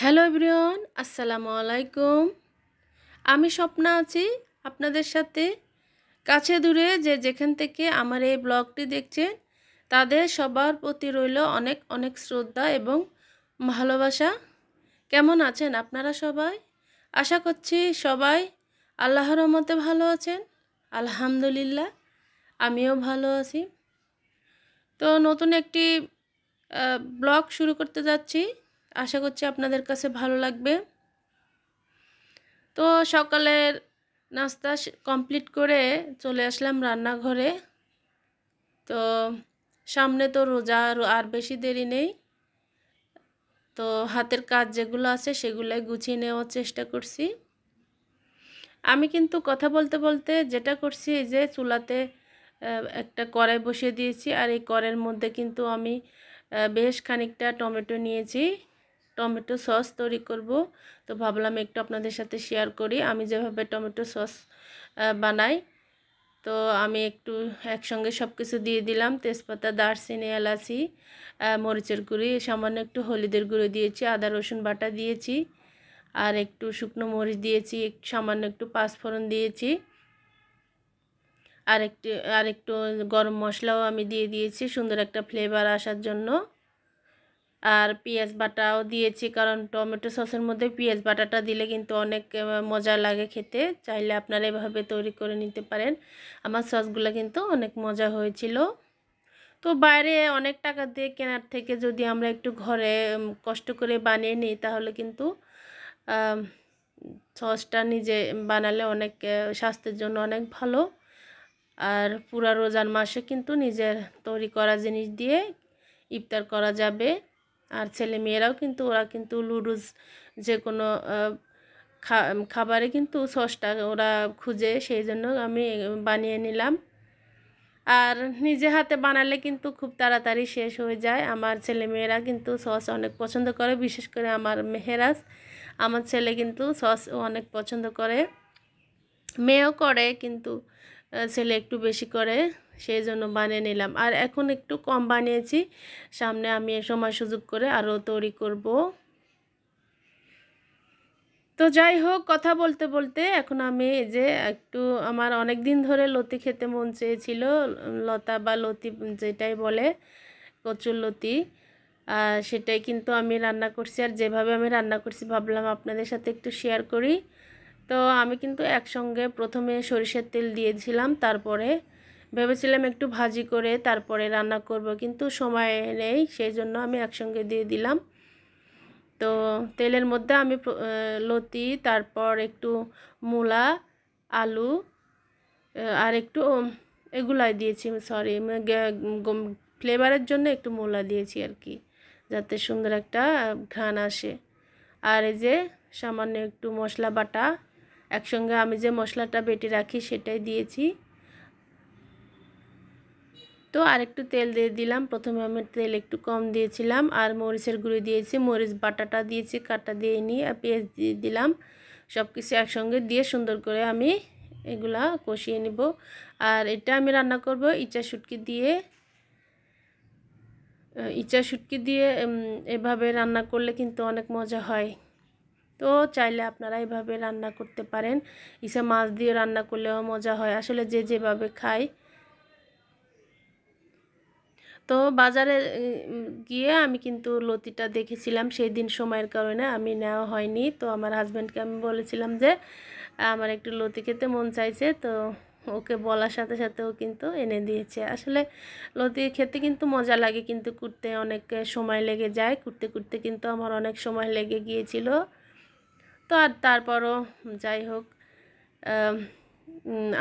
Hello everyone, আসসালামু আলাইকুম। আমি স্বপ্না আছি আপনাদের সাথে। কাছে দূরে যে যেখান থেকে আমার এই ব্লগটি দেখছেন তাদের সবার প্রতি রইল অনেক অনেক শ্রদ্ধা এবং ভালোবাসা। কেমন আছেন আপনারা সবাই? আশা করছি সবাই আল্লাহর রহমতে ভালো আছেন। আলহামদুলিল্লাহ, আমিও ভালো আছি। তো নতুন একটি ব্লগ শুরু করতে যাচ্ছি। আশা করছি আপনাদের কাছে ভালো লাগবে। তো সকালের নাস্তা কমপ্লিট করে চলে আসলাম রান্নাঘরে। তো সামনে তো রোজা, আর বেশি দেরি নেই। তো হাতের কাজ যেগুলো আছে সেগুলাই গুছিয়ে নেওয়ার চেষ্টা করছি। আমি কিন্তু কথা বলতে বলতে যেটা করছি, এই যে চুলাতে একটা কড়াই বসিয়ে দিয়েছি, আর এই কড়াইয়ের মধ্যে কিন্তু আমি বেশ খানিকটা টমেটো নিয়েছি। টমেটো সস তৈরি করব। তো ভাবলাম একটু আপনাদের সাথে শেয়ার করি আমি যেভাবে টমেটো সস বানাই। তো আমি একটু একসঙ্গে সব কিছু দিয়ে দিলাম, তেজপাতা, দারচিনি, এলাচি, মরিচের গুঁড়ি, সামান্য একটু হলুদের গুঁড়ো দিয়েছি, আদা রসুন বাটা দিয়েছি, আর একটু শুকনো মরিচ দিয়েছি, সামান্য একটু পাঁচফোড়ন দিয়েছি, আর একটু গরম মশলাও আমি দিয়ে দিয়েছি সুন্দর একটা ফ্লেভার আসার জন্য। আর পেঁয়াজ বাটাও দিয়েছি, কারণ টমেটো সসের মধ্যে পেঁয়াজ বাটাটা দিলে কিন্তু অনেক মজা লাগে খেতে। চাইলে আপনারা এভাবে তৈরি করে নিতে পারেন। আমার সসগুলো কিন্তু অনেক মজা হয়েছিল। তো বাইরে অনেক টাকা দিয়ে কেনার থেকে যদি আমরা একটু ঘরে কষ্ট করে বানিয়ে নিই, তাহলে কিন্তু সসটা নিজে বানালে অনেক স্বাস্থ্যের জন্য অনেক ভালো। আর পুরা রোজার মাসে কিন্তু নিজের তৈরি করা জিনিস দিয়ে ইফতার করা যাবে। আর ছেলে মেয়েরাও কিন্তু ওরা কিন্তু লুডুস যে কোনো খাবারে কিন্তু সসটা ওরা খুঁজে, সেই জন্য আমি বানিয়ে নিলাম। আর নিজে হাতে বানালে কিন্তু খুব তাড়াতাড়ি শেষ হয়ে যায়। আমার ছেলে মেয়েরা কিন্তু সস অনেক পছন্দ করে, বিশেষ করে আমার মেহেরাজ, আমার ছেলে কিন্তু সস অনেক পছন্দ করে। মেয়েও করে, কিন্তু ছেলে একটু বেশি করে, সেই জন্য বানিয়ে নিলাম। আর এখন একটু কম বানিয়েছি, সামনে আমি সময় সুযোগ করে আরও তৈরি করব। তো যাই হোক, কথা বলতে বলতে এখন আমি যে একটু, আমার অনেক দিন ধরে লতি খেতে মন চেয়েছিল, লতা বা লতি যেটাই বলে, কচুর লতি, সেটাই কিন্তু আমি রান্না করছি। আর যেভাবে আমি রান্না করছি ভাবলাম আপনাদের সাথে একটু শেয়ার করি। তো আমি কিন্তু একসঙ্গে প্রথমে সরিষার তেল দিয়েছিলাম, তারপরে ভেবেছিলাম একটু ভাজি করে তারপরে রান্না করব, কিন্তু সময় নেই, সেই জন্য আমি একসঙ্গে দিয়ে দিলাম। তো তেলের মধ্যে আমি লতি, তারপর একটু মূলা, আলু, আর একটু এগুলাই দিয়েছি, সরি, ফ্লেভারের জন্য একটু মূলা দিয়েছি আর কি, যাতে সুন্দর একটা ঘ্রাণ আসে। আর এই যে সামান্য একটু মশলা বাটা, একসঙ্গে আমি যে মশলাটা বেটে রাখি সেটাই দিয়েছি। তো আর একটু তেল দিয়ে দিলাম, প্রথমে আমি তেল একটু কম দিয়েছিলাম। আর মরিচের গুঁড়ো দিয়েছি, মরিচ বাটাটা দিয়েছি, কাটা দিয়ে নিয়ে পেঁয়াজ দিয়ে দিলাম। সব কিছু একসঙ্গে দিয়ে সুন্দর করে আমি এগুলা কষিয়ে নিব। আর এটা আমি রান্না করব ইচা শুটকি দিয়ে। ইচা শুটকি দিয়ে এভাবে রান্না করলে কিন্তু অনেক মজা হয়। তো চাইলে আপনারা এভাবে রান্না করতে পারেন। ইচা মাছ দিয়ে রান্না করলেও মজা হয়, আসলে যে যেভাবে খায়। তো বাজারে গিয়ে আমি কিন্তু লতিটা দেখেছিলাম, সেই দিন সময়ের কারণে আমি নেওয়া হয়নি। তো আমার হাজব্যান্ডকে আমি বলেছিলাম যে আমার একটু লতি খেতে মন চাইছে, তো ওকে বলার সাথে সাথে ও কিন্তু এনে দিয়েছে। আসলে লতি খেতে কিন্তু মজা লাগে, কিন্তু কুটতে অনেক সময় লেগে যায়, কুটতে কুটতে কিন্তু আমার অনেক সময় লেগে গিয়েছিল। তো আর তারপরও যাই হোক,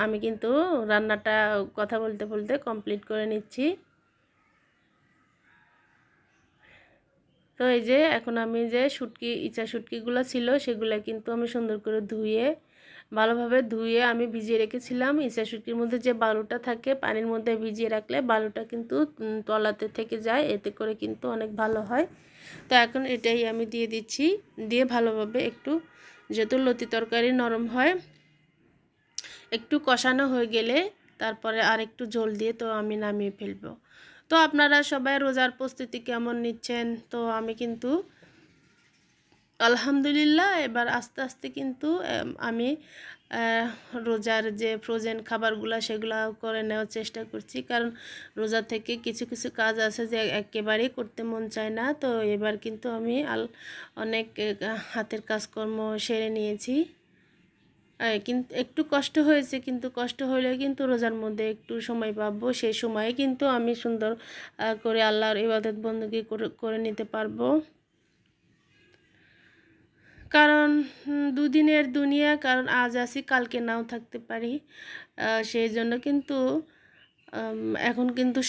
আমি কিন্তু রান্নাটা কথা বলতে বলতে কমপ্লিট করে নিচ্ছি। তো এই যে এখন আমি যে ইচা শুটকিগুলো ছিল সেগুলো কিন্তু আমি সুন্দর করে ভালোভাবে ধুয়ে আমি ভিজিয়ে রেখেছিলাম। ইচা শুটকির মধ্যে যে বালুটা থাকে, পানির মধ্যে ভিজিয়ে রাখলে বালুটা কিন্তু তলাতে থেকে যায়, এতে করে কিন্তু অনেক ভালো হয়। তো এখন এটাই আমি দিয়ে দিচ্ছি, দিয়ে ভালোভাবে একটু, যেহেতু লতি তরকারি নরম হয়, একটু কষানো হয়ে গেলে তারপরে আর একটু ঝোল দিয়ে তো আমি নামিয়ে ফেলবো। তো আপনারা সবাই রোজার প্রস্তুতি কেমন নিচ্ছেন? তো আমি কিন্তু আলহামদুলিল্লাহ এবার আস্তে আস্তে কিন্তু আমি রোজার যে ফ্রোজেন খাবারগুলো সেগুলো করে নেওয়ার চেষ্টা করছি, কারণ রোজা থেকে কিছু কিছু কাজ আছে যে একেবারেই করতে মন চায় না। তো এবার কিন্তু আমি অনেক হাতের কাজকর্ম সেরে নিয়েছি। কিন্তু একটু কষ্ট হয়েছে, কিন্তু কষ্ট হলেও কিন্তু রোজার মধ্যে একটু সময় পাবো, সেই সময়ে কিন্তু আমি সুন্দর করে আল্লাহর ইবাদত বন্দেগী করে নিতে পারবো। কারণ দুদিনের দুনিয়া, কারণ আজ আসি কালকে নাও থাকতে পারি। সেই জন্য কিন্তু এখন কিন্তু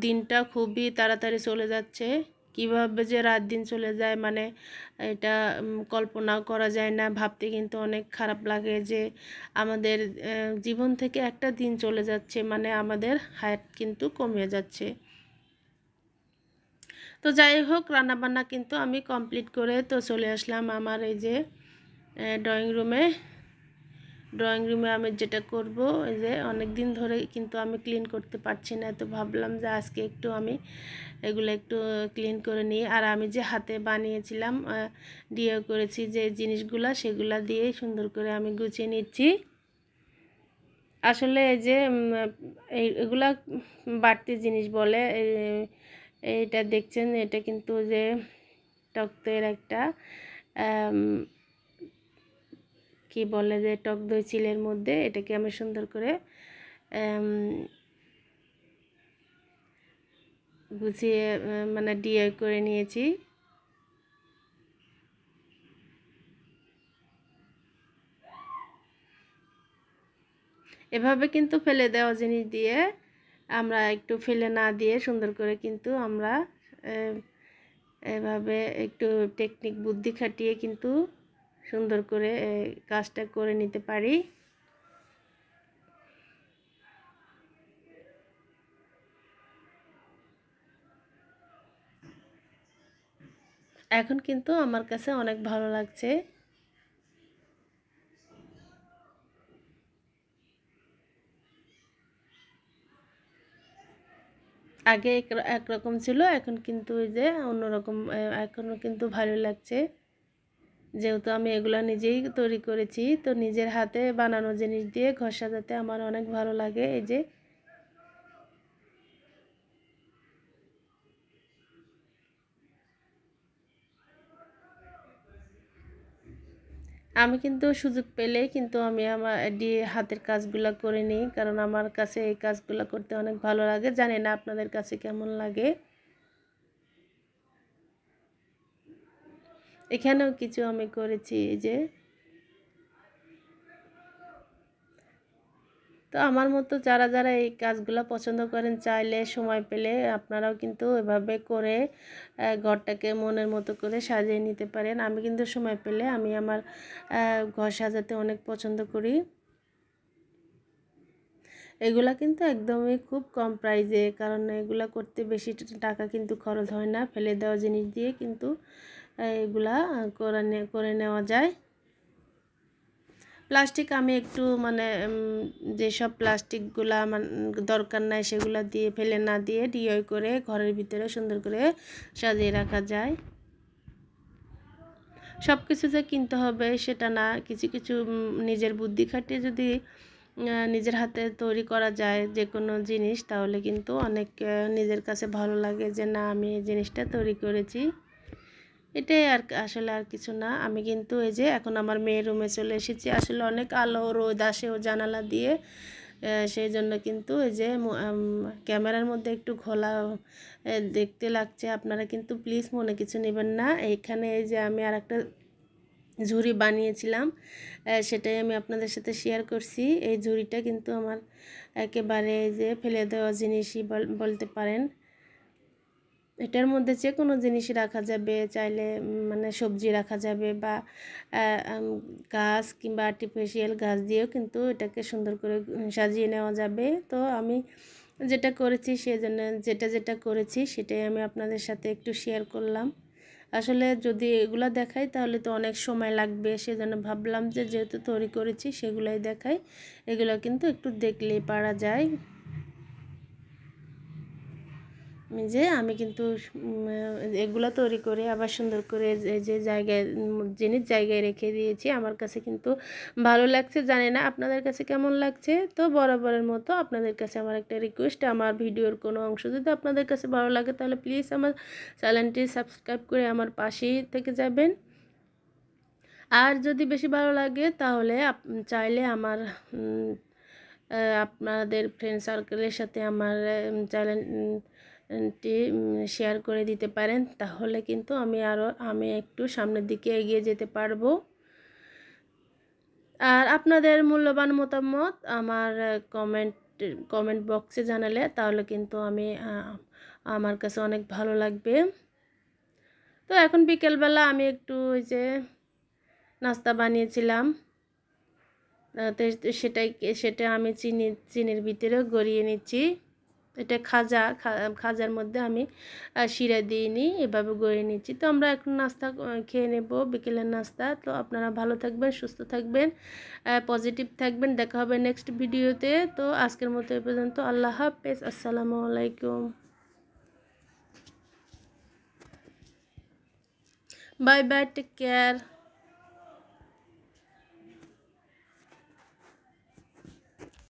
দিনটা খুবই তাড়াতাড়ি চলে যাচ্ছে। কিভাবে যে রাত দিন চলে যায় মানে এটা কল্পনাও করা যায় না। ভাবতে কিন্তু অনেক খারাপ লাগে যে আমাদের জীবন থেকে একটা দিন চলে যাচ্ছে, মানে আমাদের হায়াত কিন্তু কমে যাচ্ছে। তো যাই হোক, রান্নাবান্না কিন্তু আমি কমপ্লিট করে তো চলে আসলাম আমার এই যে ড্রয়িং রুমে আমি যেটা করব, এই যে অনেক দিন ধরে কিন্তু আমি ক্লিন করতে পারছি না, তো ভাবলাম যে আজকে একটু আমি এগুলো একটু ক্লিন করে নিই। আর আমি যে হাতে বানিয়েছিলাম ডিও করেছি যে জিনিসগুলা, সেগুলা দিয়ে সুন্দর করে আমি গুছিয়ে নিচ্ছি। আসলে এই যে এগুলা বাড়তি জিনিস বলে, এইটা দেখছেন, এটা কিন্তু যে টক দইয়ের একটা কি বলে যে টক দই চিলের মধ্যে এটাকে আমি সুন্দর করে গুছিয়ে মানে ডিআই করে নিয়েছি। এভাবে কিন্তু ফেলে দেওয়া জিনিস দিয়ে আমরা একটু ফেলে না দিয়ে সুন্দর করে কিন্তু আমরা এভাবে একটু টেকনিক বুদ্ধি খাটিয়ে কিন্তু সুন্দর করে কাজটা করে নিতে পারি। এখন কিন্তু আমার কাছে অনেক ভালো লাগছে। আগে একরকম ছিল, এখন কিন্তু ওই যে অন্যরকম, এখনও কিন্তু ভালো লাগছে। যেহেতু আমি এগুলো নিজেই তৈরি করেছি, তো নিজের হাতে বানানো জিনিস দিয়ে ঘর সাজাতে আমার অনেক ভালো লাগে। এই যে আমি কিন্তু সুযোগ পেলেই কিন্তু আমি আমার দিয়ে হাতের কাজগুলো করে নিই, কারণ আমার কাছে এই কাজগুলো করতে অনেক ভালো লাগে। জানি না আপনাদের কাছে কেমন লাগে। এখানেও কিছু আমি করেছি এই যে। তো আমার মতো যারা যারা এই কাজগুলো পছন্দ করেন, চাইলে সময় পেলে আপনারাও কিন্তু এভাবে করে ঘরটাকে মনের মতো করে সাজিয়ে নিতে পারেন। আমি কিন্তু সময় পেলে আমি আমার ঘর সাজাতে অনেক পছন্দ করি। এগুলা কিন্তু একদমই খুব কম প্রাইজে, কারণ এগুলা করতে বেশি টাকা কিন্তু খরচ হয় না। ফেলে দেওয়া জিনিস দিয়ে কিন্তু এগুলা করে নেওয়া যায়। প্লাস্টিক আমি একটু মানে যেসব প্লাস্টিকগুলা দরকার নাই সেগুলো দিয়ে ফেলে না দিয়ে ডিআই করে ঘরের ভিতরে সুন্দর করে সাজিয়ে রাখা যায়। সব কিছু যে কিনতে হবে সেটা না, কিছু কিছু নিজের বুদ্ধি খাটিয়ে যদি নিজের হাতে তৈরি করা যায় যে কোনো জিনিস, তাহলে কিন্তু অনেক নিজের কাছে ভালো লাগে যে না আমি এই জিনিসটা তৈরি করেছি। এটাই আর আসলে আর কিছু না। আমি কিন্তু এই যে এখন আমার মেয়ের রুমে চলে এসেছি। আসলে অনেক আলো রোদ আসে ও জানালা দিয়ে, সেই জন্য কিন্তু এই যে ক্যামেরার মধ্যে একটু ঘোলা দেখতে লাগছে। আপনারা কিন্তু প্লিজ মনে কিছু নেবেন না। এইখানে এই যে আমি আর একটা ঝুড়ি বানিয়েছিলাম, সেটাই আমি আপনাদের সাথে শেয়ার করছি। এই ঝুড়িটা কিন্তু আমার একেবারে যে ফেলে দেওয়া জিনিসই বলতে পারেন। এটার মধ্যে যে কোনো জিনিসই রাখা যাবে, চাইলে মানে সবজি রাখা যাবে বা গাছ কিংবা আর্টিফিশিয়াল গাছ দিয়েও কিন্তু এটাকে সুন্দর করে সাজিয়ে নেওয়া যাবে। তো আমি যেটা করেছি সেজন্য যেটা করেছি সেটাই আমি আপনাদের সাথে একটু শেয়ার করলাম। আসলে যদি এগুলা দেখাই তাহলে তো অনেক সময় লাগবে, সেজন্য ভাবলাম যে যেহেতু তৈরি করেছি সেগুলাই দেখাই। এগুলো কিন্তু একটু দেখলেই পারা যায়। যে আমি কিন্তু এগুলো তৈরি করে আবার সুন্দর করে যে জায়গায় জিনিস জায়গায় রেখে দিয়েছি। আমার কাছে কিন্তু ভালো লাগছে, জানি না আপনাদের কাছে কেমন লাগছে। তো বরাবরের মতো আপনাদের কাছে আমার একটা রিকোয়েস্ট, আমার ভিডিওর কোনো অংশ যদি আপনাদের কাছে ভালো লাগে তাহলে প্লিজ আমার চ্যানেলটি সাবস্ক্রাইব করে আমার পাশেই থেকে যাবেন। আর যদি বেশি ভালো লাগে তাহলে চাইলে আমার আপনাদের ফ্রেন্ড সার্কেলের সাথে আমার চ্যানেলটি শেয়ার করে দিতে পারেন, তাহলে কিন্তু আমি একটু সামনের দিকে এগিয়ে যেতে পারবো। আর আপনাদের মূল্যবান মতামত আমার কমেন্ট বক্সে জানালে তাহলে কিন্তু আমার কাছে অনেক ভালো লাগবে। তো এখন বিকেলবেলা আমি একটু ওই যে নাস্তা বানিয়েছিলাম, তো সেটা আমি চিনির ভিতরে গড়িয়ে নিচ্ছি। এটা খাজার মধ্যে আমি শিরা দিইনি, এভাবে গড়িয়ে নিচ্ছি। তো আমরা এখন নাস্তা খেয়ে নেব, বিকেলের নাস্তা। তো আপনারা ভালো থাকবেন, সুস্থ থাকবেন, পজিটিভ থাকবেন। দেখা হবে নেক্সট ভিডিওতে। তো আজকের মতো এ পর্যন্ত। আল্লাহ হাফেজ, আসসালামু আলাইকুম, বাই বাই, টেক কেয়ার।